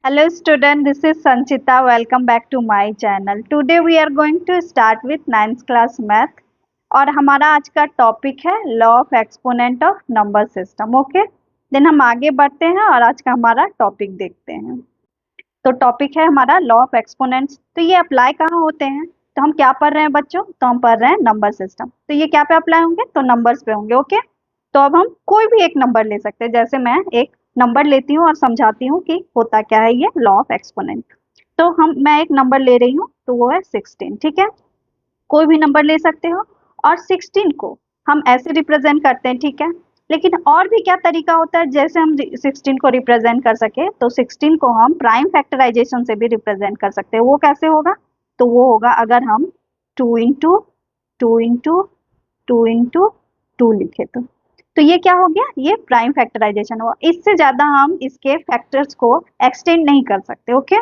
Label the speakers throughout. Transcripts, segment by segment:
Speaker 1: Hello student, this is Sanchita. Welcome back to my channel. Today we are going to start with 9th class math और हमारा आज का topic है law of exponent of number system. Okay, then हम आगे बढ़ते हैं और आज का हमारा टॉपिक देखते हैं। तो टॉपिक है हमारा लॉ ऑफ एक्सपोनेंट्स। तो ये अप्लाई कहाँ होते हैं? तो हम क्या पढ़ रहे हैं बच्चों? तो हम पढ़ रहे हैं नंबर सिस्टम। तो ये क्या पे अप्लाई होंगे? तो नंबर्स पे होंगे। ओके, तो अब हम कोई भी एक नंबर ले सकते हैं। जैसे मैं एक नंबर लेती हूँ और समझाती हूँ कि होता क्या है ये लॉ ऑफ एक्सपोनेंट। तो मैं एक नंबर ले रही हूँ, तो वो है 16। ठीक है, कोई भी नंबर ले सकते हो और 16 को हम ऐसे रिप्रेजेंट करते हैं। ठीक है, लेकिन और भी क्या तरीका होता है जैसे हम 16 को रिप्रेजेंट कर सके? तो 16 को हम प्राइम फैक्टराइजेशन से भी रिप्रेजेंट कर सकते हैं। वो कैसे होगा? तो वो होगा अगर हम 2 इंटू 2 इंटू 2 इंटू 2 लिखे तो ये क्या हो गया? ये प्राइम फैक्टराइजेशन हुआ। इससे ज्यादा हम इसके फैक्टर्स को एक्सटेंड नहीं कर सकते। ओके,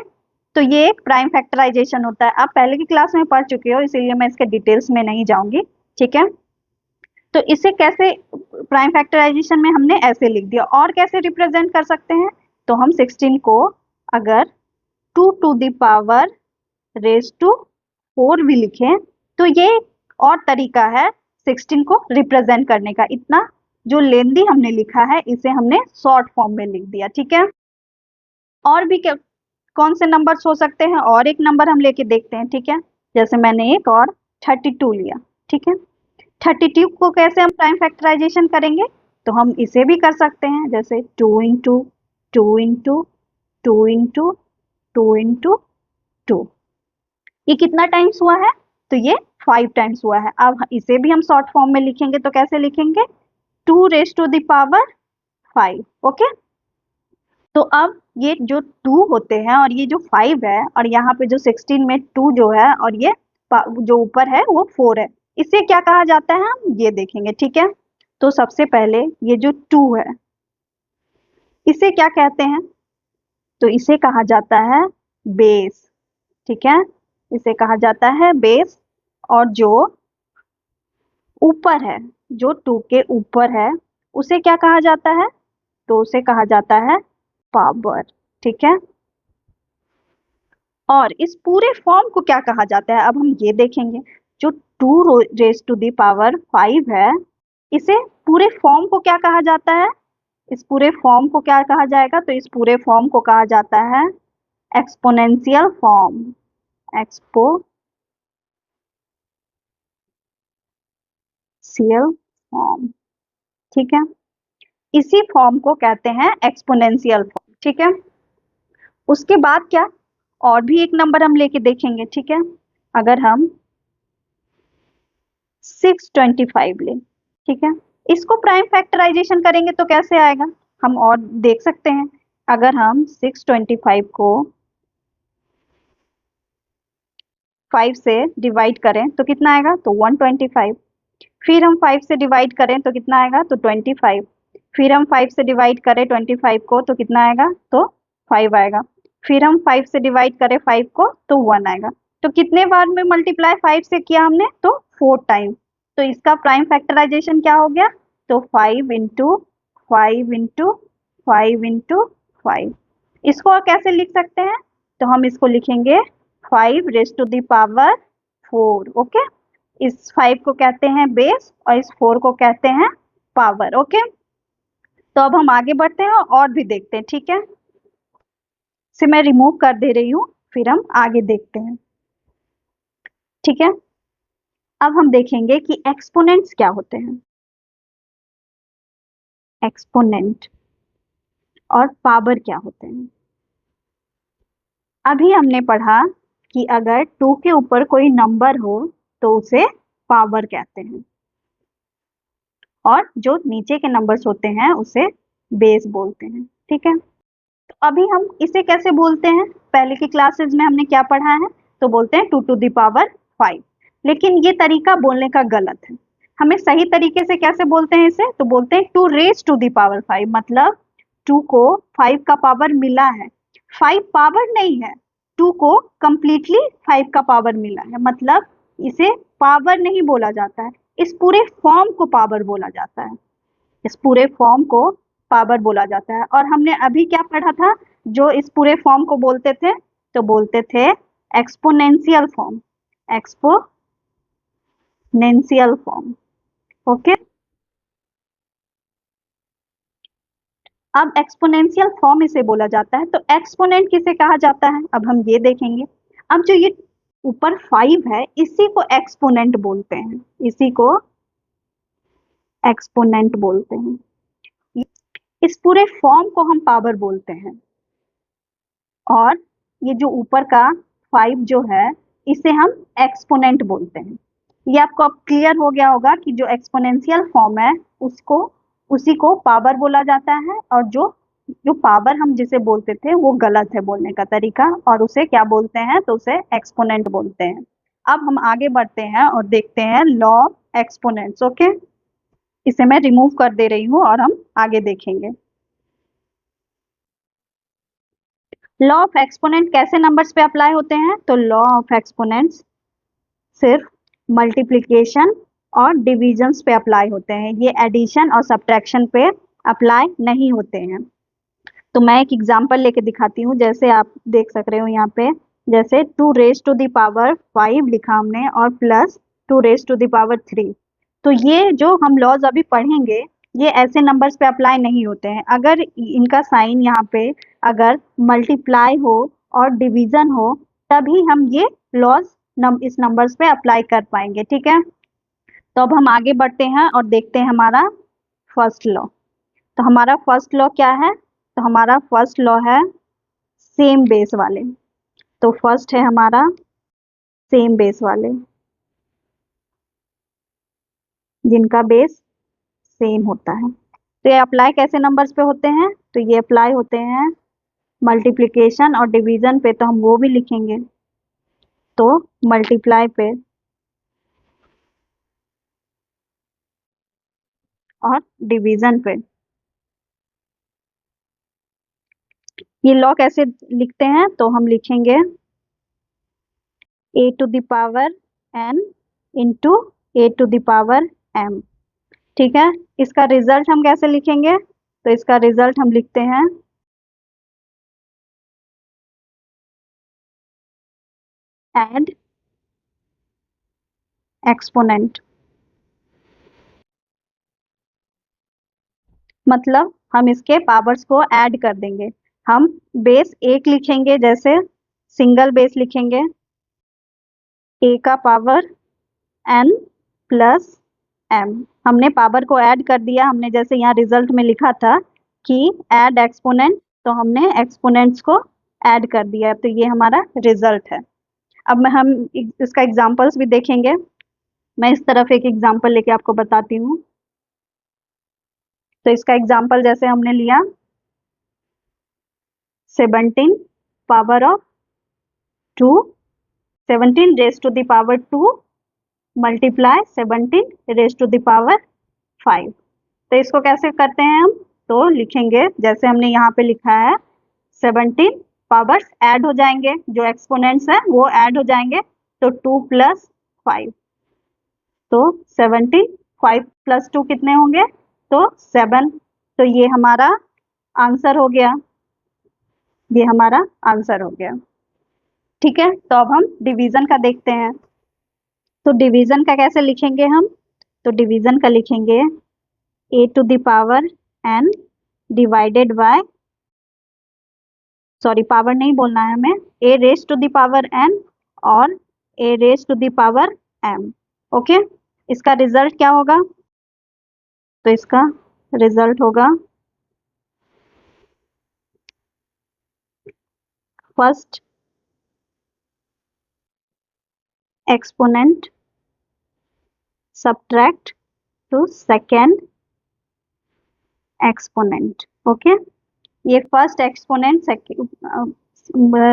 Speaker 1: तो ये एक प्राइम फैक्टराइजेशन होता है। आप पहले की क्लास में पढ़ चुके हो, इसीलिए मैं इसके डिटेल्स में नहीं जाऊंगी। ठीक है, तो इसे कैसे प्राइम फैक्टराइजेशन में हमने ऐसे लिख दिया। और कैसे रिप्रेजेंट कर सकते हैं? तो हम 16 को अगर 2 to the power raise to 4 भी लिखें तो ये और तरीका है 16 को रिप्रेजेंट करने का। इतना जो लेंदी हमने लिखा है इसे हमने शॉर्ट फॉर्म में लिख दिया। ठीक है, और भी कौन से नंबर्स हो सकते हैं? और एक नंबर हम लेके देखते हैं। ठीक है, जैसे मैंने एक और 32 लिया। ठीक है, 32 को कैसे हम प्राइम फैक्टराइजेशन करेंगे? तो हम इसे भी कर सकते हैं, जैसे 2 इंटू 2 इंटू 2 इंटू 2 इंटू 2। ये कितना टाइम्स हुआ है? तो ये 5 टाइम्स हुआ है। अब इसे भी हम शॉर्ट फॉर्म में लिखेंगे तो कैसे लिखेंगे? 2 raise to the power 5। Okay, तो अब ये जो 2 होते हैं और ये जो 5 है और यहाँ पे जो 16 में 2 जो है और ये जो ऊपर है वो 4 है, इसे क्या कहा जाता है हम ये देखेंगे। ठीक है, तो सबसे पहले ये जो 2 है इसे क्या कहते हैं? तो इसे कहा जाता है बेस। ठीक है, इसे कहा जाता है बेस। और जो ऊपर है, जो 2 के ऊपर है, उसे क्या कहा जाता है? तो उसे कहा जाता है पावर। ठीक है, और इस पूरे फॉर्म को क्या कहा जाता है? अब हम ये देखेंगे। जो 2 रेज टू दी पावर 5 है, इसे पूरे फॉर्म को क्या कहा जाता है? इस पूरे फॉर्म को क्या कहा जाएगा? तो इस पूरे फॉर्म को कहा जाता है एक्सपोनेंशियल फॉर्म। Exponential form. ठीक है, इसी फॉर्म को कहते हैं एक्सपोनेंशियल फॉर्म। ठीक है, उसके बाद क्या? और भी एक नंबर हम लेके देखेंगे। ठीक है, अगर हम 625 ले। ठीक है, इसको प्राइम फैक्टराइजेशन करेंगे तो कैसे आएगा? हम और देख सकते हैं। अगर हम 625 को 5 से डिवाइड करें तो कितना आएगा? तो 125। फिर हम 5 से डिवाइड करें तो कितना आएगा? तो 25। फिर हम 5 से डिवाइड करें 25 को तो कितना आएगा? तो 5 आएगा। फिर हम 5 से डिवाइड करें 5 को तो 1 आएगा। तो कितने बार में मल्टीप्लाई 5 से किया हमने? तो 4 टाइम। तो इसका प्राइम फैक्टराइजेशन क्या हो गया? तो 5 इंटू 5 इंटू 5 इंटू 5। इसको और कैसे लिख सकते हैं? तो हम इसको लिखेंगे 5 raise to the power 4। Okay, इस 5 को कहते हैं बेस और इस 4 को कहते हैं पावर। ओके, तो अब हम आगे बढ़ते हैं और भी देखते हैं। ठीक है, इसे मैं रिमूव कर दे रही हूँ, फिर हम आगे देखते हैं। ठीक है, अब हम देखेंगे कि एक्सपोनेंट्स क्या होते हैं। एक्सपोनेंट और पावर क्या होते हैं? अभी हमने पढ़ा कि अगर 2 के ऊपर कोई नंबर हो तो उसे पावर कहते हैं और जो नीचे के नंबर्स होते हैं उसे बेस बोलते हैं। ठीक है, तो अभी हम इसे कैसे बोलते हैं? पहले की क्लासेस में हमने क्या पढ़ा है? तो बोलते हैं 2 टू द पावर 5। लेकिन ये तरीका बोलने का गलत है। हमें सही तरीके से कैसे बोलते हैं इसे? तो बोलते हैं 2 रेज टू द पावर 5। मतलब 2 को 5 का पावर मिला है, 5 पावर नहीं है, 2 को कंप्लीटली 5 का पावर मिला है। मतलब इसे पावर नहीं बोला जाता है, इस पूरे फॉर्म को पावर बोला जाता है। इस पूरे फॉर्म को पावर बोला जाता है। और हमने अभी क्या पढ़ा था? जो इस पूरे फॉर्म को बोलते थे, तो बोलते थे exponential form, exponential form. Okay, अब एक्सपोनेंशियल फॉर्म इसे बोला जाता है। तो एक्सपोनेंट किसे कहा जाता है, अब हम ये देखेंगे। अब जो ये ऊपर 5 है, इसी को एक्सपोनेंट बोलते हैं, इसी को एक्सपोनेंट बोलते हैं। इस पूरे फॉर्म को हम पावर बोलते हैं, और ये जो ऊपर का 5 जो है, इसे हम एक्सपोनेंट बोलते हैं। ये आपको अब क्लियर हो गया होगा कि जो एक्सपोनेंशियल फॉर्म है, उसको उसी को पावर बोला जाता है, और जो जो पावर हम जिसे बोलते थे वो गलत है बोलने का तरीका, और उसे क्या बोलते हैं, तो उसे एक्सपोनेंट बोलते हैं। अब हम आगे बढ़ते हैं और देखते हैं लॉ ऑफ एक्सपोनेंट्स। ओके, इसे मैं रिमूव कर दे रही हूँ और हम आगे देखेंगे। लॉ ऑफ एक्सपोनेंट कैसे नंबर्स पे अप्लाई होते हैं, तो लॉ ऑफ एक्सपोनेंट्स सिर्फ मल्टीप्लिकेशन और डिविजन्स पे अप्लाई होते हैं, ये एडिशन और सब्ट्रैक्शन पे अप्लाई नहीं होते हैं। तो मैं एक एग्जांपल लेके दिखाती हूँ, जैसे आप देख सक रहे हो यहाँ पे, जैसे 2 रेज टू द पावर 5 लिखा हमने, और plus 2 raise to the power 3। तो ये जो हम लॉज अभी पढ़ेंगे, ये ऐसे नंबर्स पे अप्लाई नहीं होते हैं। अगर इनका साइन यहाँ पे अगर मल्टीप्लाई हो और डिवीजन हो, तभी हम ये लॉज इस नंबर्स पे अप्लाई कर पाएंगे। ठीक है, तो अब हम आगे बढ़ते हैं और देखते हैं हमारा फर्स्ट लॉ। तो हमारा फर्स्ट लॉ क्या है, तो हमारा फर्स्ट लॉ है सेम बेस वाले। तो फर्स्ट है हमारा सेम बेस वाले, जिनका बेस सेम होता है। तो ये अप्लाई कैसे नंबर्स पे होते हैं, तो ये अप्लाई होते हैं मल्टीप्लिकेशन और डिवीजन पे, तो हम वो भी लिखेंगे। तो मल्टीप्लाई पे और डिवीजन पे। ये लॉ कैसे लिखते हैं, तो हम लिखेंगे a to the power n into a to the power m। ठीक है, इसका रिजल्ट हम कैसे लिखेंगे, तो इसका रिजल्ट हम लिखते हैं एड एक्सपोनेंट। मतलब हम इसके पावर्स को ऐड कर देंगे। हम बेस 1 लिखेंगे, जैसे सिंगल बेस लिखेंगे a का पावर n प्लस m। हमने पावर को ऐड कर दिया, हमने जैसे यहाँ रिजल्ट में लिखा था कि ऐड एक्सपोनेंट, तो हमने एक्सपोनेंट्स को ऐड कर दिया, तो ये हमारा रिजल्ट है। अब हम इसका एग्जांपल्स भी देखेंगे। मैं इस तरफ एक एग्जांपल लेके आपको बताती हूँ। तो इसका एग्जांपल जैसे हमने लिया 17 power of 2, 17 raise to the power 2 multiply 17 raise to the power 5। तो इसको कैसे करते हैं हम, तो लिखेंगे जैसे हमने यहाँ पे लिखा है, 17 पावर्स ऐड हो जाएंगे, जो एक्सपोनेंट्स है वो ऐड हो जाएंगे, तो 2 प्लस 5। तो 17, 5 प्लस 2 कितने होंगे, तो 7। तो ये हमारा आंसर हो गया, ये हमारा आंसर हो गया। ठीक है, तो अब हम डिवीजन का देखते हैं। तो डिवीजन का कैसे लिखेंगे हम, तो डिवीजन का लिखेंगे a to the power n divided by, sorry power नहीं बोलना है हमें, a raise to the power n और a raise to the power m। Okay, इसका रिजल्ट क्या होगा, तो इसका रिजल्ट होगा first exponent subtract to second exponent. Okay, ये फर्स्ट एक्सपोनेंट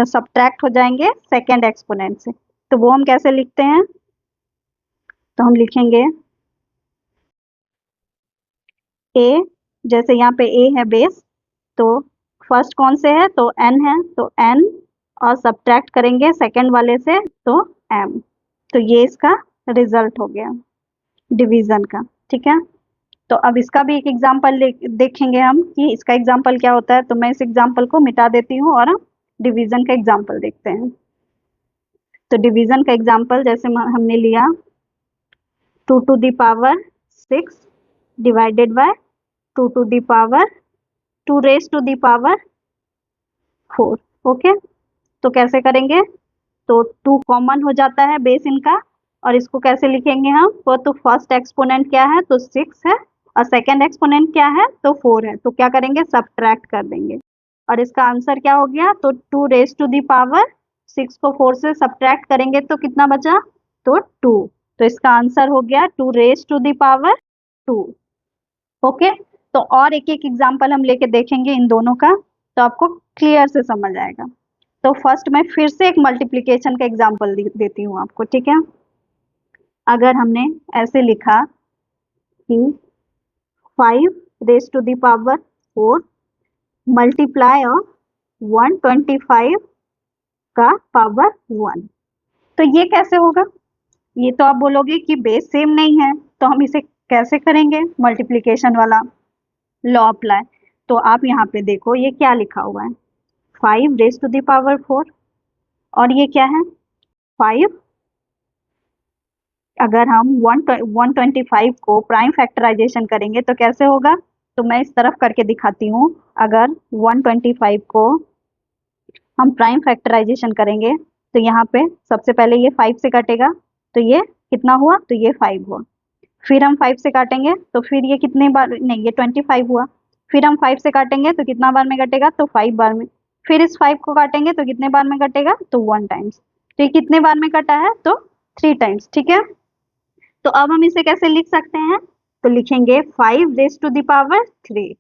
Speaker 1: सब्ट्रैक्ट हो जाएंगे सेकेंड एक्सपोनेंट से, तो वो हम कैसे लिखते हैं, तो हम लिखेंगे a, जैसे यहाँ पे a है बेस, तो फर्स्ट कौन से है, तो n है, तो n और सब्ट्रैक्ट करेंगे सेकेंड वाले से, तो m। तो ये इसका रिजल्ट हो गया डिवीजन का। ठीक है, तो अब इसका भी एक एग्जाम्पल देखेंगे हम कि इसका एग्जाम्पल क्या होता है। तो मैं इस एग्जाम्पल को मिटा देती हूँ और हम डिवीजन का एग्जाम्पल देखते हैं। तो डिवीजन का एग्जाम्पल जैसे हमने लिया 2 to the power 6 divided by 2 to the power 2 raised to the power 4। Okay, तो कैसे करेंगे? तो 2 कॉमन हो जाता है बेस इनका, और इसको कैसे लिखेंगे हम? तो फर्स्ट एक्सपोनेंट क्या है? तो 6 है, और सेकेंड एक्सपोनेंट क्या है? तो 4 है। तो क्या करेंगे? सब्ट्रैक्ट कर देंगे, और इसका आंसर क्या हो गया? तो 2 रेज टू दी पावर 6 को 4 से सब्ट्रैक्ट करेंगे तो कितना बचा? तो 2। तो इसका आंसर हो गया 2 raise to the power 2। Okay, तो और एक एक एग्जाम्पल हम लेके देखेंगे इन दोनों का, तो आपको क्लियर से समझ आएगा। तो फर्स्ट मैं फिर से एक मल्टीप्लिकेशन का एग्जाम्पल देती हूँ आपको, ठीक है। अगर हमने ऐसे लिखा कि 5 raise to the power 4 multiply of 125 का पावर 1, तो ये कैसे होगा? ये तो आप बोलोगे कि बेस सेम नहीं है, तो हम इसे कैसे करेंगे? मल्टीप्लिकेशन वाला लॉ अप्लाई। तो आप यहाँ पे देखो ये क्या लिखा हुआ है, 5 रेज टू दी पावर 4, और ये क्या है? 5। अगर हम 125 को प्राइम फैक्टराइजेशन करेंगे तो कैसे होगा? तो मैं इस तरफ करके दिखाती हूँ। अगर 125 को हम प्राइम फैक्टराइजेशन करेंगे तो यहाँ पे सबसे पहले ये 5 से कटेगा, तो ये कितना हुआ? तो ये 5 हुआ। फिर हम 5 से काटेंगे तो फिर ये कितने बार? नहीं, ये 25 हुआ। फिर हम 5 से काटेंगे तो कितना बार में कटेगा? तो 5 बार में। फिर इस 5 को काटेंगे तो कितने बार में कटेगा? तो 1 टाइम्स। तो ये कितने बार में कटा है? तो 3 टाइम्स, ठीक है। तो अब हम इसे कैसे लिख सकते हैं? तो लिखेंगे 5 रेज टू द पावर 3।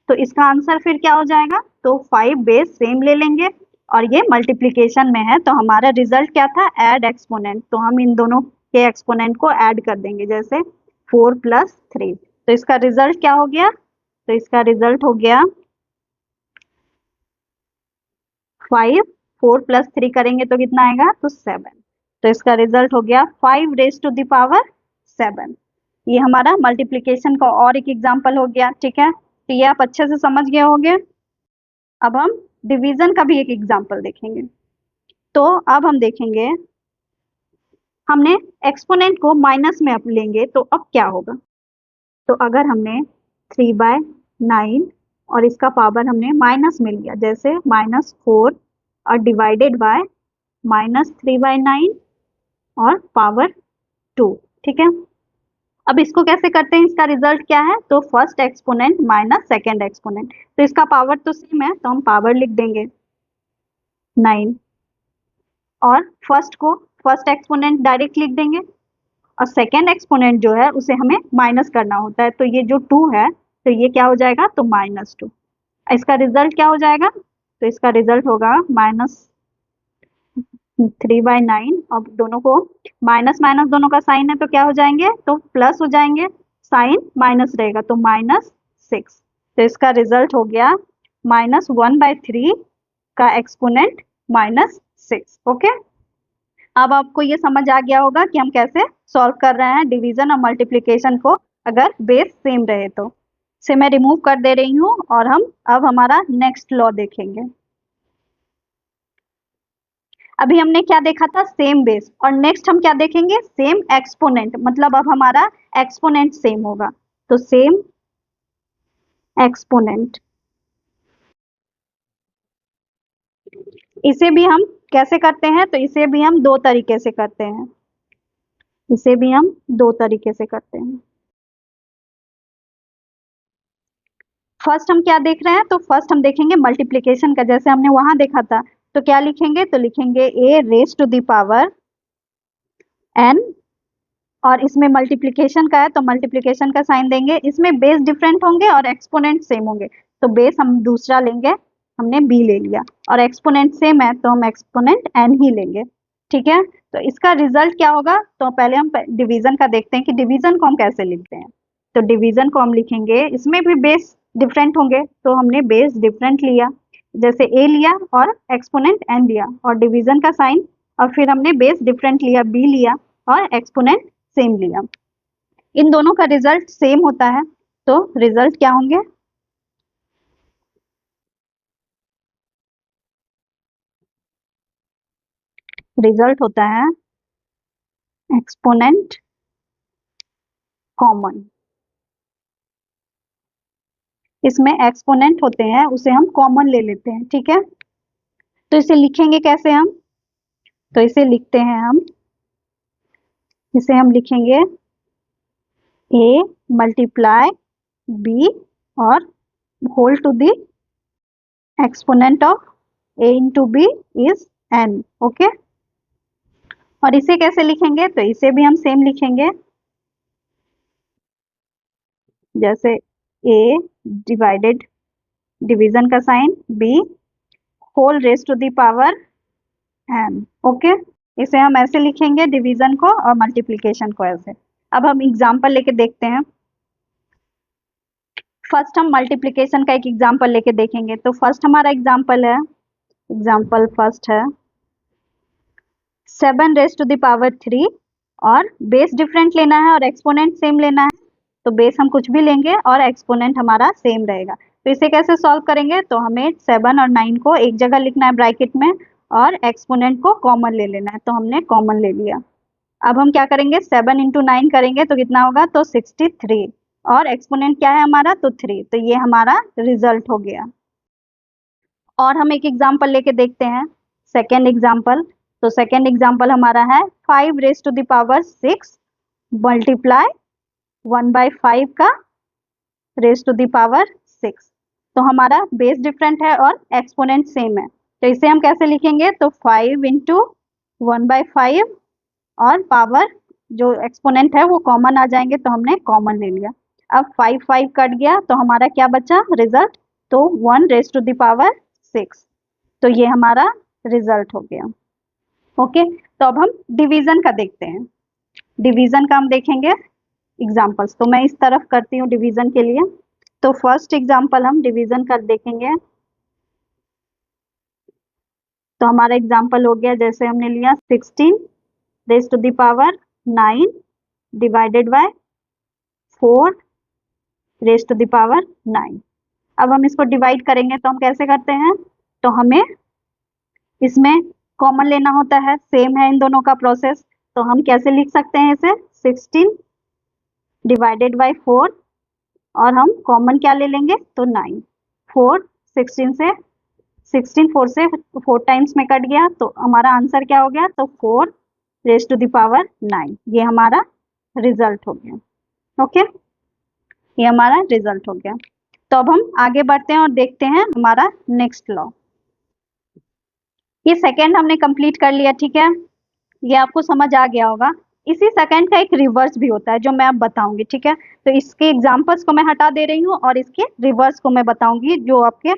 Speaker 1: तो इसका आंसर फिर क्या हो जाएगा? तो 5 बेस सेम ले लेंगे, और ये मल्टीप्लिकेशन में है तो हमारा रिजल्ट क्या था? Add exponent. तो हम इन दोनों के एक्सपोनेंट को ऐड कर देंगे, जैसे 4 + 3। तो इसका रिजल्ट क्या हो गया? तो इसका रिजल्ट हो गया 5, 4 + 3 करेंगे तो कितना आएगा? तो 7। तो इसका रिजल्ट हो गया 5 रेज टू द पावर 7। ये हमारा मल्टीप्लिकेशन का और एक एग्जाम्पल हो गया, ठीक है। तो ये आप अच्छे से समझ गए होंगे। अब हम डिवीजन का भी एक एग्जाम्पल देखेंगे। तो अब हम देखेंगे, हमने एक्सपोनेंट को माइनस में अब लेंगे तो अब क्या होगा? तो अगर हमने 3/9 और इसका पावर हमने माइनस में लिया, जैसे -4 और डिवाइडेड बाय -3/9 और पावर 2, ठीक है। अब इसको कैसे करते हैं? इसका रिजल्ट क्या है? तो first exponent minus second exponent. तो इसका पावर तो सेम है तो हम पावर लिख देंगे 9, और फर्स्ट को फर्स्ट एक्सपोनेंट डायरेक्ट लिख देंगे, और सेकेंड एक्सपोनेंट जो है उसे हमें माइनस करना होता है। तो ये जो 2 है तो ये क्या हो जाएगा? तो -2। इसका रिजल्ट क्या हो जाएगा? तो इसका रिजल्ट होगा -3/9। अब दोनों को माइनस माइनस दोनों का साइन है तो क्या हो जाएंगे? तो प्लस हो जाएंगे, साइन माइनस रहेगा तो -6। तो इसका रिजल्ट हो गया -1/3 का एक्सपोनेंट -6। ओके, अब आपको ये समझ आ गया होगा कि हम कैसे सॉल्व कर रहे हैं डिवीजन और मल्टीप्लिकेशन को अगर बेस सेम रहे तो। से मैं रिमूव कर दे रही हूँ, और हम अब हमारा नेक्स्ट लॉ देखेंगे। अभी हमने क्या देखा था? सेम बेस, और नेक्स्ट हम क्या देखेंगे? सेम एक्सपोनेंट, मतलब अब हमारा एक्सपोनेंट सेम होगा। तो सेम एक्सपोनेंट, इसे भी हम कैसे करते हैं? तो इसे भी हम दो तरीके से करते हैं, इसे भी हम दो तरीके से करते हैं। फर्स्ट हम क्या देख रहे हैं? तो फर्स्ट हम देखेंगे मल्टीप्लिकेशन का, जैसे हमने वहां देखा था। तो क्या लिखेंगे? तो लिखेंगे a raise to the power n, और इसमें मल्टीप्लिकेशन का है तो मल्टीप्लिकेशन का साइन देंगे। इसमें बेस डिफरेंट होंगे और एक्सपोनेंट सेम होंगे, तो बेस हम दूसरा लेंगे, हमने b ले लिया, और एक्सपोनेंट सेम है तो हम एक्सपोनेंट n ही लेंगे, ठीक है। तो इसका रिजल्ट क्या होगा? तो पहले हम डिवीजन का देखते हैं कि डिवीजन को हम कैसे लिखते हैं। तो डिवीजन को हम लिखेंगे, इसमें भी बेस डिफरेंट होंगे तो हमने बेस डिफरेंट लिया, जैसे a लिया और एक्सपोनेंट n लिया और डिवीजन का साइन, और फिर हमने बेस डिफरेंट लिया, b लिया और एक्सपोनेंट सेम लिया। इन दोनों का रिजल्ट सेम होता है, तो रिजल्ट क्या होंगे? रिजल्ट होता है एक्सपोनेंट कॉमन। इसमें एक्सपोनेंट होते हैं, उसे हम कॉमन ले लेते हैं, ठीक है। तो इसे लिखेंगे कैसे हम? तो इसे लिखते हैं हम, इसे हम लिखेंगे a मल्टीप्लाई b और whole to the exponent of a into b is n। Okay, और इसे कैसे लिखेंगे? तो इसे भी हम सेम लिखेंगे, जैसे a डिवाइडेड, डिवीजन का sign, b whole raise to the power n। Okay, इसे हम ऐसे लिखेंगे डिवीजन को और मल्टीप्लिकेशन को ऐसे। अब हम एग्जाम्पल लेके देखते हैं। फर्स्ट हम मल्टीप्लिकेशन का एक एग्जाम्पल लेके देखेंगे। तो फर्स्ट हमारा एग्जाम्पल है, एग्जाम्पल फर्स्ट है 7 रेज टू द पावर 3 और बेस डिफरेंट लेना है और एक्सपोनेंट सेम लेना है। तो बेस हम कुछ भी लेंगे और एक्सपोनेंट हमारा सेम रहेगा। तो इसे कैसे सॉल्व करेंगे? तो हमें 7 और 9 को एक जगह लिखना है ब्रैकेट में और एक्सपोनेंट को कॉमन ले लेना है। तो हमने कॉमन ले लिया। अब हम क्या करेंगे? 7 इंटू 9 करेंगे तो कितना होगा? तो 63 और एक्सपोनेंट क्या है हमारा? तो 3। तो ये हमारा रिजल्ट हो गया। और हम एक एग्जाम्पल लेके देखते हैं, सेकेंड एग्जाम्पल। तो सेकेंड एग्जाम्पल हमारा है 5 raise to the power 6 multiply 1/5 का रेज टू द पावर 6। तो हमारा बेस डिफरेंट है और एक्सपोनेंट सेम है। तो इसे हम कैसे लिखेंगे? तो 5 इंटू 1/5 और पावर जो एक्सपोनेंट है वो कॉमन आ जाएंगे, तो हमने कॉमन ले लिया। अब 5 5 कट गया तो हमारा क्या बचा रिजल्ट? तो 1 रेज टू द पावर 6। तो ये हमारा रिजल्ट हो गया। ओके, तो अब हम डिवीजन का देखते हैं। डिवीजन का हम देखेंगे एग्जाम्पल्स। तो मैं इस तरफ करती हूँ डिवीजन के लिए। तो फर्स्ट एग्जाम्पल हम डिवीजन का देखेंगे। तो हमारा एग्जाम्पल हो गया, जैसे हमने लिया 16 raise to the power 9 divided by 4 raise to the power 9। अब हम इसको डिवाइड करेंगे तो हम कैसे करते हैं? तो हमें इसमें कॉमन लेना होता है, सेम है इन दोनों का प्रोसेस। तो हम कैसे लिख सकते हैं इसे? 16 डिवाइडेड बाय 4 और हम कॉमन क्या ले लेंगे? तो 9। 4 16 से 16 4 से 4 टाइम्स में कट गया तो हमारा आंसर क्या हो गया? तो 4 रेज टू द पावर 9। ये हमारा रिजल्ट हो गया। ओके, ये हमारा रिजल्ट हो गया। तो अब हम आगे बढ़ते हैं और देखते हैं हमारा नेक्स्ट लॉ। ये सेकंड हमने कंप्लीट कर लिया, ठीक है। ये आपको समझ आ गया होगा। इसी सेकंड का एक रिवर्स भी होता है जो मैं अब बताऊंगी, ठीक है। तो इसके एग्जांपल्स को मैं हटा दे रही हूँ और इसके रिवर्स को मैं बताऊंगी, जो आपके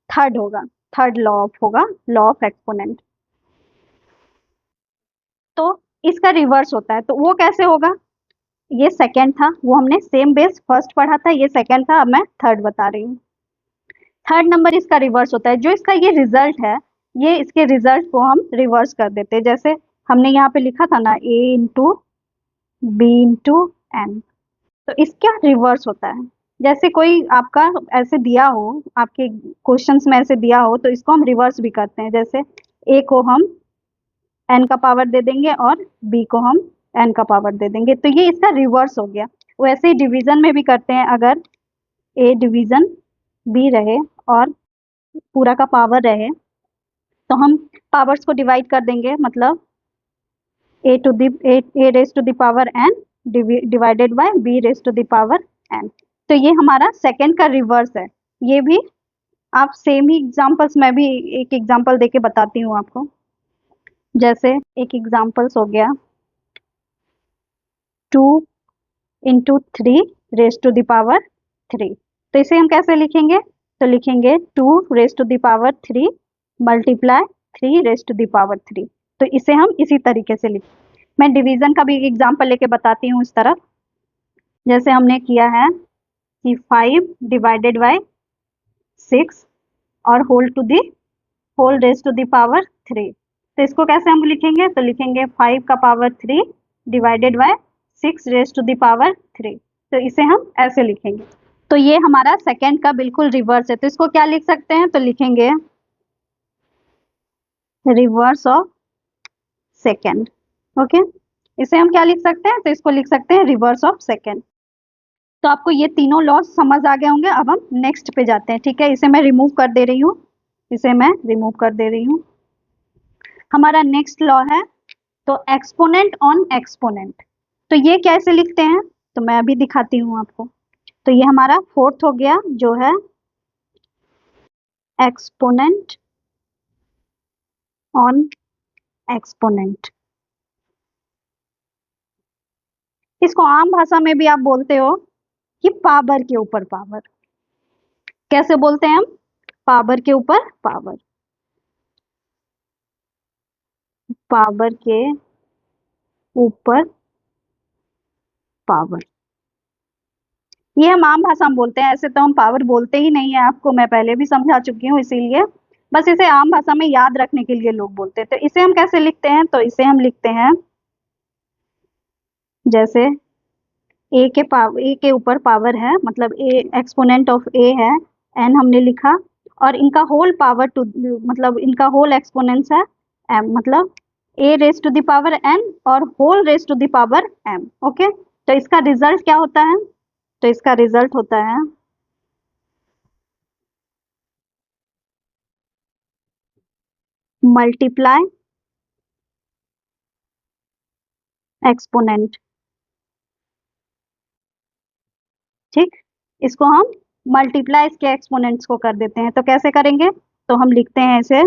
Speaker 1: थर्ड होगा, थर्ड लॉ ऑफ होगा, लॉ ऑफ एक्सपोनेंट। तो इसका रिवर्स होता है, तो वो कैसे होगा? ये सेकंड था, वो हमने सेम बेस फर्स्ट पढ़ा था, ये सेकंड था, अब मैं थर्ड बता रही हूँ। थर्ड नंबर इसका रिवर्स होता है। जो इसका ये रिजल्ट है, ये इसके रिजल्ट को हम रिवर्स कर देते हैं। जैसे हमने यहाँ पे लिखा था ना a into b into n, तो इसका रिवर्स होता है। जैसे कोई आपका ऐसे दिया हो, आपके क्वेश्चंस में ऐसे दिया हो, तो इसको हम रिवर्स भी करते हैं। जैसे a को हम n का पावर दे देंगे और b को हम n का पावर दे देंगे, तो ये इसका रिवर्स हो गया। वैसे ही डिवीजन में भी करते हैं। अगर a डिवीजन b रहे और पूरा का पावर रहे तो हम पावर्स को डिवाइड कर देंगे, मतलब a raise to the power n divided by b raise to the power n। तो ये हमारा सेकंड का रिवर्स है। ये भी आप सेम ही एग्जांपल्स, मैं भी एक एग्जांपल देके बताती हूँ आपको। जैसे एक एग्जांपल्स हो गया 2 into 3 raise to the power 3। तो इसे हम कैसे लिखेंगे? तो लिखेंगे 2 raise to the power 3 multiply 3 raise to the power 3। तो इसे हम इसी तरीके से लिख, मैं डिवीजन का भी एग्जांपल लेके बताती हूँ इस तरफ। जैसे हमने किया है कि 5 डिवाइडेड बाय 6 और whole to the whole raise to the power 3। तो इसको कैसे हम लिखेंगे? तो लिखेंगे 5 का power 3 divided by 6 raise to the power 3। तो इसे हम ऐसे लिखेंगे। तो ये हमारा सेकेंड का बिल्कुल रिवर्स है, तो इसको क्या लिख सकते हैं, तो लिखेंगे रिवर्स ऑफ सेकेंड। ओके, इसे हम क्या लिख सकते हैं, तो इसको लिख सकते हैं रिवर्स ऑफ सेकेंड। तो आपको ये तीनों लॉ समझ आ गए होंगे। अब हम नेक्स्ट पे जाते हैं। ठीक है, इसे मैं रिमूव कर दे रही हूँ, इसे मैं रिमूव कर दे रही हूँ। हमारा नेक्स्ट लॉ है तो एक्सपोनेंट ऑन एक्सपोनेंट। तो ये कैसे लिखते हैं, तो मैं अभी दिखाती हूँ आपको। तो ये हमारा फोर्थ हो गया जो है एक्सपोनेंट ऑन एक्सपोनेंट। इसको आम भाषा में भी आप बोलते हो कि पावर के ऊपर पावर। कैसे बोलते हैं हम, पावर के ऊपर पावर, पावर के ऊपर पावर। ये हम आम भाषा में बोलते हैं, ऐसे तो हम पावर बोलते ही नहीं है, आपको मैं पहले भी समझा चुकी हूँ, इसीलिए बस इसे आम भाषा में याद रखने के लिए लोग बोलते हैं। तो इसे हम कैसे लिखते हैं, तो इसे हम लिखते हैं जैसे ए के ऊपर पावर है, मतलब ए एक्सपोनेंट ऑफ ए है, एन हमने लिखा, और इनका होल पावर टू, मतलब इनका होल एक्सपोनेंस है एम, मतलब A raise to the power N और whole raise to the power M. Okay, तो इसका रिजल्ट क्या होता है, तो इसका रिजल्ट होता है मल्टीप्लाई एक्सपोनेंट। ठीक, इसको हम मल्टीप्लाई इसके एक्सपोनेंट्स को कर देते हैं। तो कैसे करेंगे, तो हम लिखते हैं इसे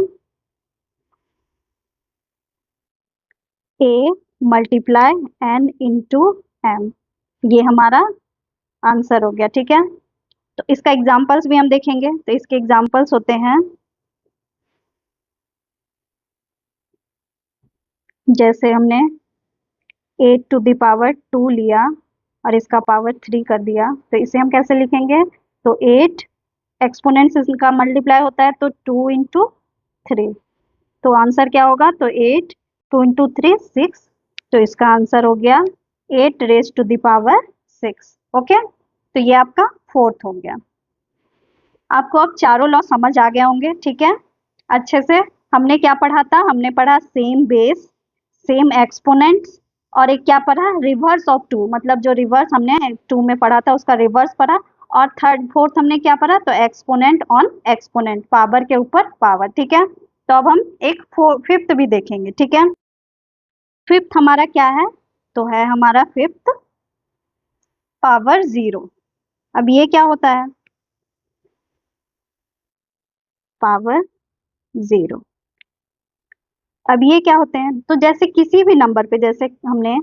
Speaker 1: A multiply N into M. ये हमारा आंसर हो गया। ठीक है, तो इसका एग्जाम्पल्स भी हम देखेंगे। तो इसके एग्जाम्पल्स होते हैं जैसे हमने 8 टू द पावर 2 लिया और इसका पावर 3 कर दिया, तो इसे हम कैसे लिखेंगे, तो 8 एक्सपोनेंट्स इसका मल्टीप्लाई होता है तो 2 इंटू 3, तो आंसर क्या होगा, तो 8, 2 इंटू 3 6, तो इसका आंसर हो गया 8 raise to the power 6। Okay, तो ये आपका फोर्थ हो गया। आपको अब चारों लॉ समझ आ गए होंगे। ठीक है, अच्छे से। हमने क्या पढ़ा था, हमने पढ़ा सेम बेस, सेम एक्सपोनेंट्स, और एक क्या पढ़ा, रिवर्स ऑफ टू, मतलब जो रिवर्स हमने टू में पढ़ा था उसका रिवर्स पढ़ा। और थर्ड फोर्थ हमने क्या पढ़ा, तो एक्सपोनेंट ऑन एक्सपोनेंट, पावर के ऊपर पावर। ठीक है, तो अब हम एक फिफ्थ भी देखेंगे। ठीक है, फिफ्थ हमारा क्या है, तो है हमारा फिफ्थ पावर जीरो। अब ये क्या होता है, पावर जीरो। अब ये क्या होते हैं, तो जैसे किसी भी नंबर पे, जैसे हमने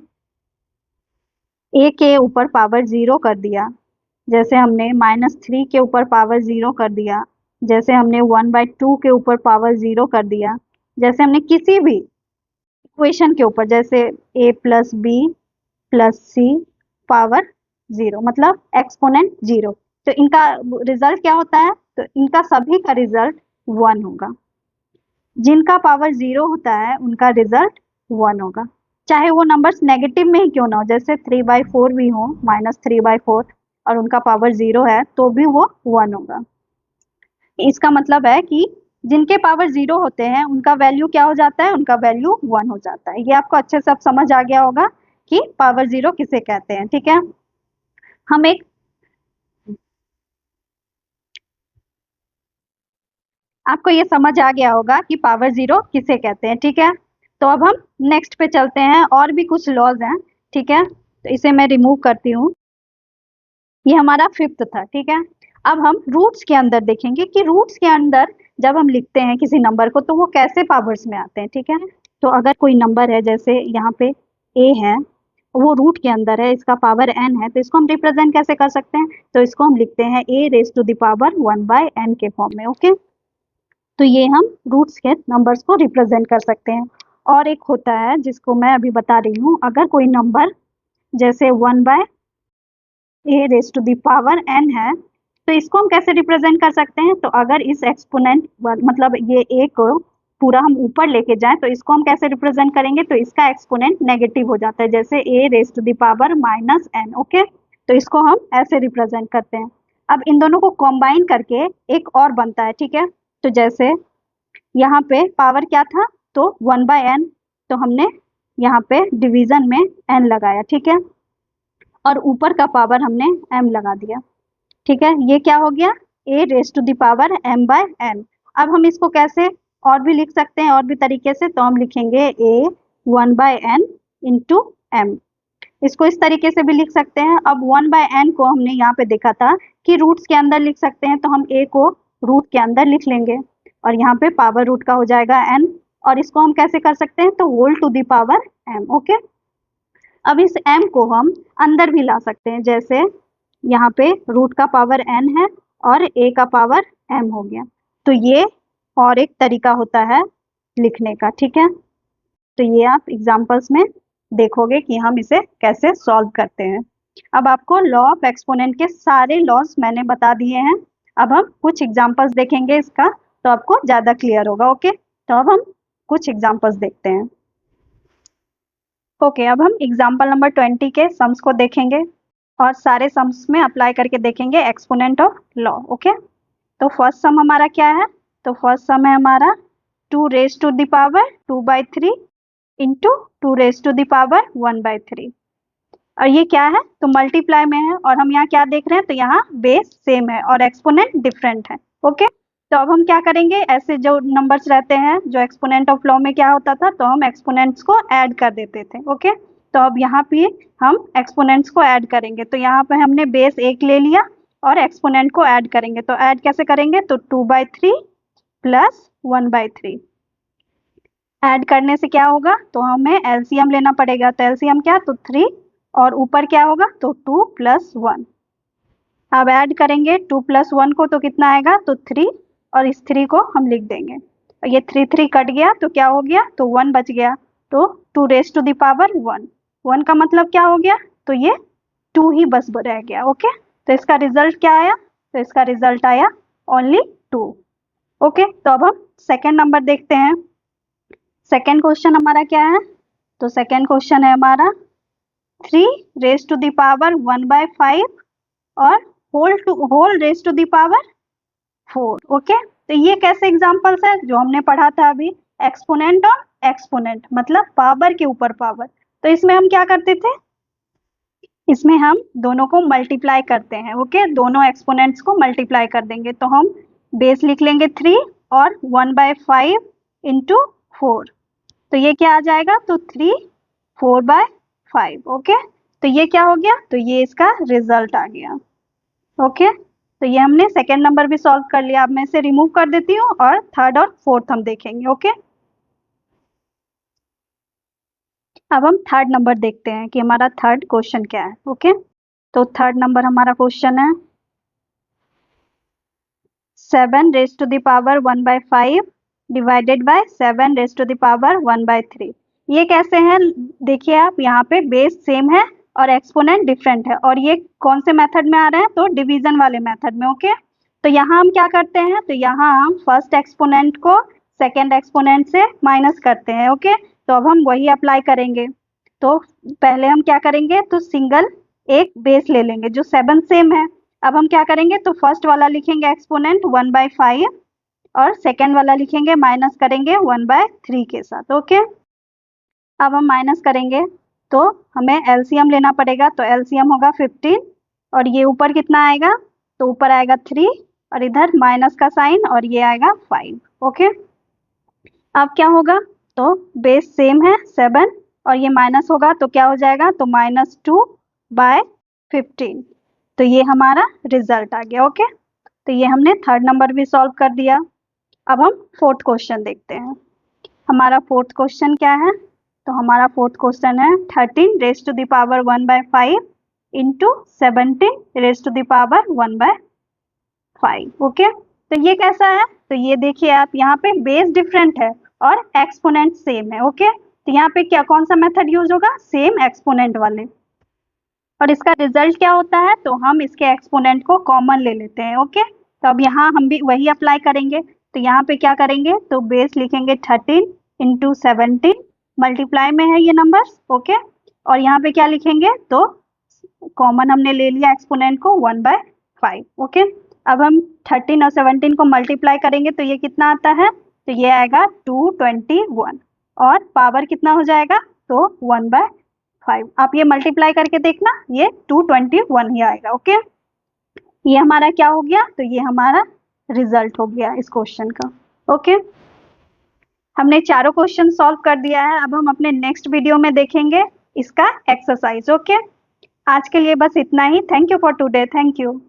Speaker 1: ए के ऊपर पावर जीरो कर दिया, जैसे हमने -3 के ऊपर पावर जीरो कर दिया, जैसे हमने 1/2 के ऊपर पावर जीरो कर दिया, जैसे हमने किसी भी इक्वेशन के ऊपर, जैसे a plus b plus c power zero, मतलब एक्सपोनेंट जीरो, तो इनका रिजल्ट क्या होता है, तो इनका सभी का रिजल्ट 1 होगा। जिनका पावर जीरो होता है उनका रिजल्ट 1 होगा, चाहे वो नंबर्स नेगेटिव में ही क्यों ना हो, जैसे 3/4 भी हो, -3/4, और उनका पावर जीरो है तो भी वो 1 होगा। इसका मतलब है कि जिनके पावर जीरो होते हैं उनका वैल्यू क्या हो जाता है, उनका वैल्यू 1 हो जाता है। ये आपको अच्छे से अब समझ आ गया होगा कि पावर जीरो किसे कहते हैं। ठीक है, हम एक, आपको ये समझ आ गया होगा कि पावर जीरो किसे कहते हैं। ठीक है, तो अब हम नेक्स्ट पे चलते हैं, और भी कुछ लॉज हैं। ठीक है, तो इसे मैं रिमूव करती हूँ। ये हमारा फिफ्थ था। ठीक है, अब हम रूट्स के अंदर देखेंगे कि रूट्स के अंदर जब हम लिखते हैं किसी नंबर को तो वो कैसे पावर्स में आते हैं। ठीक है, तो अगर कोई नंबर है, जैसे यहाँ पे ए है, वो रूट के अंदर है, इसका पावर एन है, तो इसको हम रिप्रेजेंट कैसे कर सकते हैं, तो इसको हम लिखते हैं A raise to the power 1/n के फॉर्म में। ओके, तो ये हम रूट्स के नंबर्स को रिप्रेजेंट कर सकते हैं। और एक होता है जिसको मैं अभी बता रही हूँ, अगर कोई नंबर जैसे 1/a raise to the power n है, तो इसको हम कैसे रिप्रेजेंट कर सकते हैं, तो अगर इस एक्सपोनेंट, मतलब ये a को पूरा हम ऊपर लेके जाएं तो इसको हम कैसे रिप्रेजेंट करेंगे, तो इसका एक्सपोनेंट नेगेटिव हो जाता है, जैसे a raise to the power -n। Okay, तो इसको हम ऐसे रिप्रेजेंट करते हैं। अब इन दोनों को कॉम्बाइन करके एक और बनता है, ठीक है। तो जैसे यहाँ पे पावर क्या था, तो 1/n, तो हमने यहाँ पे डिवीजन में n लगाया, ठीक है, और ऊपर का पावर हमने m लगा दिया, ठीक है। ये क्या हो गया, a raise to the power m/n। अब हम इसको कैसे और भी लिख सकते हैं, और भी तरीके से, तो हम लिखेंगे a 1/n इंटू m। इसको इस तरीके से भी लिख सकते हैं। अब 1/n को हमने यहाँ पे देखा था कि रूट्स के अंदर लिख सकते हैं, तो हम a को रूट के अंदर लिख लेंगे और यहाँ पे पावर रूट का हो जाएगा n, और इसको हम कैसे कर सकते हैं, तो whole to the power m। Okay, अब इस m को हम अंदर भी ला सकते हैं, जैसे यहाँ पे रूट का पावर n है और a का पावर m हो गया। तो ये और एक तरीका होता है लिखने का, ठीक है। तो ये आप एग्जांपल्स में देखोगे कि हम इसे कैसे सॉल्व करते हैं। अब आपको लॉ ऑफ एक्सपोनेंट के सारे लॉज मैंने बता दिए हैं। अब हम कुछ एग्जांपल्स देखेंगे इसका, तो आपको ज़्यादा क्लियर होगा। ओके, तो अब हम कुछ एग्जांपल्स देखते हैं। ओके, अब हम एग्जांपल नंबर 20 के सम्स को देखेंगे और सारे सम्स में अप्लाई करके देखेंगे एक्सपोनेंट ऑफ लॉ। ओके, तो फर्स्ट सम हमारा क्या है, तो फर्स्ट सम है हमारा 2 raise to the power 2/3 into 2 raise to the power 1/3। और ये क्या है, तो मल्टीप्लाई में है, और हम यहाँ क्या देख रहे हैं, तो यहाँ बेस सेम है और एक्सपोनेंट डिफरेंट है। ओके, तो अब हम क्या करेंगे, ऐसे जो नंबर्स रहते हैं जो एक्सपोनेंट ऑफ लॉ में क्या होता था, तो हम एक्सपोनेंट्स को ऐड कर देते थे। ओके, तो अब यहाँ पे हम एक्सपोनेंट्स को ऐड करेंगे, तो यहाँ पे हमने बेस 1 ले लिया और एक्सपोनेंट को ऐड करेंगे। तो ऐड कैसे करेंगे, तो 2/3 प्लस 1/3। ऐड करने से क्या होगा, तो हमें एलसीएम लेना पड़ेगा। तो एलसीएम क्या, तो 3, और ऊपर क्या होगा, तो 2 + 1। अब ऐड करेंगे 2 + 1 को, तो कितना आएगा, तो 3, और इस 3 को हम लिख देंगे। और ये 3 कट गया, तो क्या हो गया, तो 1 बच गया। तो 2 रेज टू द पावर 1, 1 का मतलब क्या हो गया, तो ये 2 ही बस रह गया। ओके, तो इसका रिजल्ट क्या आया, तो इसका रिजल्ट आया ओनली 2। ओके, तो अब हम सेकेंड नंबर देखते हैं। सेकेंड क्वेश्चन हमारा क्या है, तो सेकेंड क्वेश्चन है हमारा 3 रेज टू द पावर 1/5 और whole raise to the power 4। Okay, तो ये कैसे एग्जांपल्स है, जो हमने पढ़ा था अभी, एक्सपोनेंट और एक्सपोनेंट, मतलब पावर के ऊपर पावर। तो इसमें हम क्या करते थे, इसमें हम दोनों को मल्टीप्लाई करते हैं। ओके, दोनों एक्सपोनेंट्स को मल्टीप्लाई कर देंगे, तो हम बेस लिख लेंगे 3 और 1/5 इंटू 4। तो ये क्या आ जाएगा, तो 3 4/5। ओके, तो ये क्या हो गया, तो ये इसका रिजल्ट आ गया। ओके, तो ये हमने सेकेंड नंबर भी सॉल्व कर लिया। अब मैं इसे रिमूव कर देती हूँ और थर्ड और फोर्थ हम देखेंगे। ओके, अब हम थर्ड नंबर देखते हैं कि हमारा थर्ड क्वेश्चन क्या है। ओके, तो थर्ड नंबर हमारा क्वेश्चन है 7 raise to the power 1/5 divided by 7 raise to the power 1/3। ये कैसे है, देखिए आप, यहाँ पे बेस सेम है और एक्सपोनेंट डिफरेंट है, और ये कौन से मेथड में आ रहा है, तो डिवीजन वाले मेथड में। ओके, तो यहाँ हम क्या करते हैं, तो यहाँ हम फर्स्ट एक्सपोनेंट को सेकेंड एक्सपोनेंट से माइनस करते हैं। ओके, तो अब हम वही अप्लाई करेंगे। तो पहले हम क्या करेंगे, तो सिंगल एक बेस ले लेंगे जो 7 सेम है। अब हम क्या करेंगे, तो फर्स्ट वाला लिखेंगे एक्सपोनेंट 1/5 और सेकेंड वाला लिखेंगे, माइनस करेंगे 1/3 के साथ। ओके, अब हम माइनस करेंगे तो हमें एलसीएम लेना पड़ेगा, तो एलसीएम होगा 15, और ये ऊपर कितना आएगा, तो ऊपर आएगा 3, और इधर माइनस का साइन, और ये आएगा 5। ओके, अब क्या होगा, तो बेस सेम है 7 और ये माइनस होगा, तो क्या हो जाएगा, तो -2/15। तो ये हमारा रिजल्ट आ गया। ओके, तो ये हमने थर्ड नंबर भी सॉल्व कर दिया। अब हम फोर्थ क्वेश्चन देखते हैं। हमारा फोर्थ क्वेश्चन क्या है, तो हमारा फोर्थ क्वेश्चन है 13 raise to the power 1/5 into 17 raise to the power 1/5। Okay, तो ये कैसा है, तो ये देखिए आप, यहाँ पे बेस डिफरेंट है और एक्सपोनेंट सेम है। ओके, तो यहाँ पे क्या, कौन सा मेथड यूज होगा, सेम एक्सपोनेंट वाले, और इसका रिजल्ट क्या होता है, तो हम इसके एक्सपोनेंट को कॉमन ले लेते हैं। ओके, तो अब यहाँ हम भी वही अप्लाई करेंगे। तो यहाँ पे क्या करेंगे, तो बेस लिखेंगे 13 इंटू 17, मल्टीप्लाई में है ये नंबर्स। ओके, और यहाँ पे क्या लिखेंगे, तो कॉमन हमने ले लिया एक्सपोनेंट को 1/5। 5। ओके, अब हम 13 और 17 को मल्टीप्लाई करेंगे तो ये कितना आता है, तो ये आएगा 221 और पावर कितना हो जाएगा, तो 1/5। आप ये मल्टीप्लाई करके देखना, ये 221 ही आएगा। ओके, ये हमारा क्या हो गया, तो ये हमारा रिजल्ट हो गया इस क्वेश्चन का। ओके, हमने चारों क्वेश्चन सॉल्व कर दिया है। अब हम अपने नेक्स्ट वीडियो में देखेंगे इसका एक्सरसाइज। ओके, आज के लिए बस इतना ही। Thank you for today. Thank you.